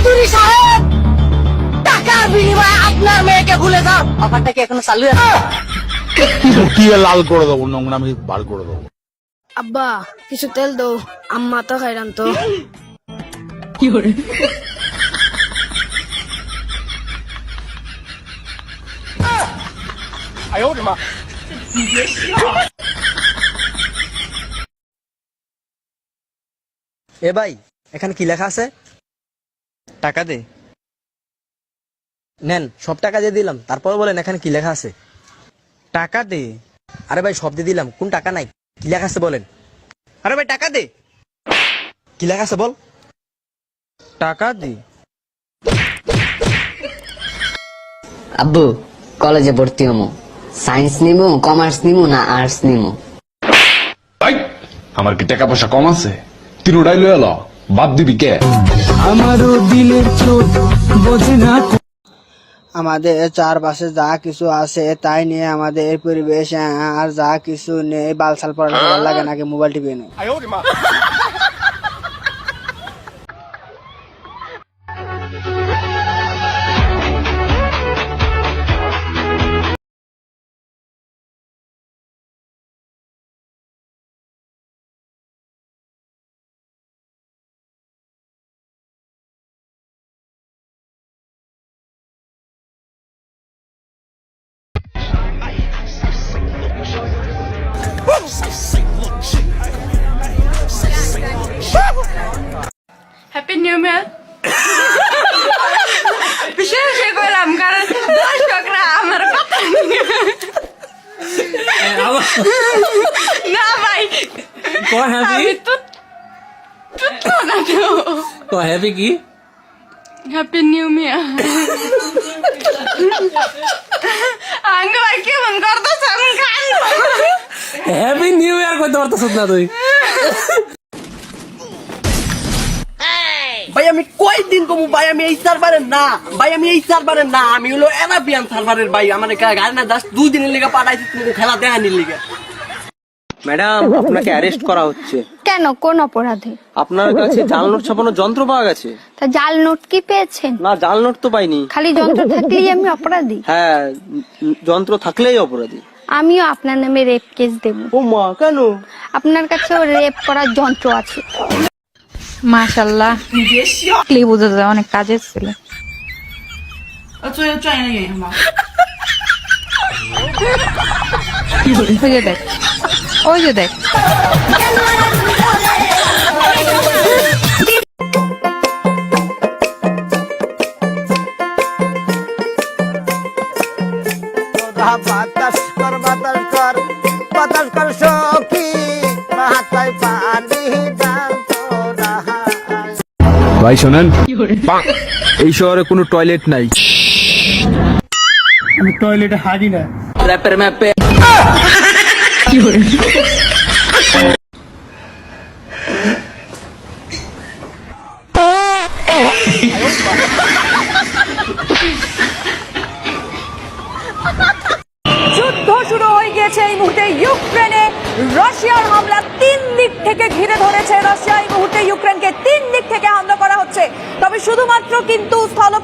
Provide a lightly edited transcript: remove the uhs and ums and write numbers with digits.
চৌধুরী সাহেব, টাকার বিনিময়ে আপনার মেয়েকে ভুলে যাও। অফারটা কি এখনো চালু আছে? ঢুকিয়ে লাল করে দেবো, নোংরামি বার করে দেবো। আব্বা কিছু তেল দাও, আম্মা তো খাইরান তো। এ ভাই, এখানে কি লেখা আছে? টাকা দে। নেন, সব টাকা দিয়ে দিলাম, তারপর বলেন এখানে কি লেখা আছে? টাকা দে। আরে ভাই, সব দিয়ে দিলাম, কোন টাকা নাই? কি লেখা আছে বলেন? আরে ভাই টাকা দে। কি লেখা আছে বল? টাকা দে। আব্বু কলেজে ভর্তি হমু, সায়েন্স নিমু, কমার্স নিমু না আর্টস নিমু? ভাই আমার কি টাকা পয়সা কম আছে? তিনোটাই লয়ে এলো, বাদ দিবি কে? আমাদের চারপাশে যা কিছু আছে তাই নিয়ে আমাদের পরিবেশ, আর যা কিছু নেই বালসাল পড়ালেখা ভালো লাগে নাকি মোবাইল টিপে নেই। Happy new year. বিশেষ করলাম কারণ দর্শকরা আমার কথা না ভাই হ্যাপি কি? Happy new year. আঙ্গ ভাই কেমন করতেছ? হ্যাপি নিউ ইয়ার কইতে পারতেছ না তুই? ভাই আমি কয়দিন কমু ভাই, আমি এই সার্ভারের না ভাই, আমি এই সার্ভারের না, আমি হলো এরাবিয়ান সার্ভারের ভাই। আমার গাড়ি না জাস্ট 2 দিনের লেগে পাঠাইছি খেলা দেখানির লেগে। ম্যাডাম আপনাকে অ্যারেস্ট করা হচ্ছে। কেন, কোন অপরাধে? আপনার কাছে জাল নোট ছাপানোর যন্ত্র পাওয়া গেছে। তা জাল নোট কি পেয়েছেন? না, জাল নোট তো পাইনি। খালি যন্ত্র থাকলেই আমি অপরাধী? হ্যাঁ, যন্ত্র থাকলেই অপরাধী। আমিও আপনার নামে রেপ কেস দেব। ও মা, কেন? আপনার কাছেও রেপ করার যন্ত্র আছে। মাশাআল্লাহ, ক্লিপ বোঝা যায় অনেক কাজের ছিল। ওই যে দেখ, ওই যে দেখ। বাতাস কর বাতাস কর বাতাস কর সখী, মাথায় পানি দাও তোরা। ভাই শোনেন, এই শহরে কোনো টয়লেট নাই। আমি টয়লেটে হাগি না। র্যাপের ম্যাপে যুদ্ধ শুরু হয়ে গিয়েছে এই মুহূর্তে ইউক্রেনে। রাশিয়ার হামলা 3 দিক থেকে ঘিরে ধরেছে। রাশিয়া এই মুহূর্তে ইউক্রেনকে 3 দিক থেকে হামলা করা হচ্ছে, তবে শুধুমাত্র কিন্তু স্থল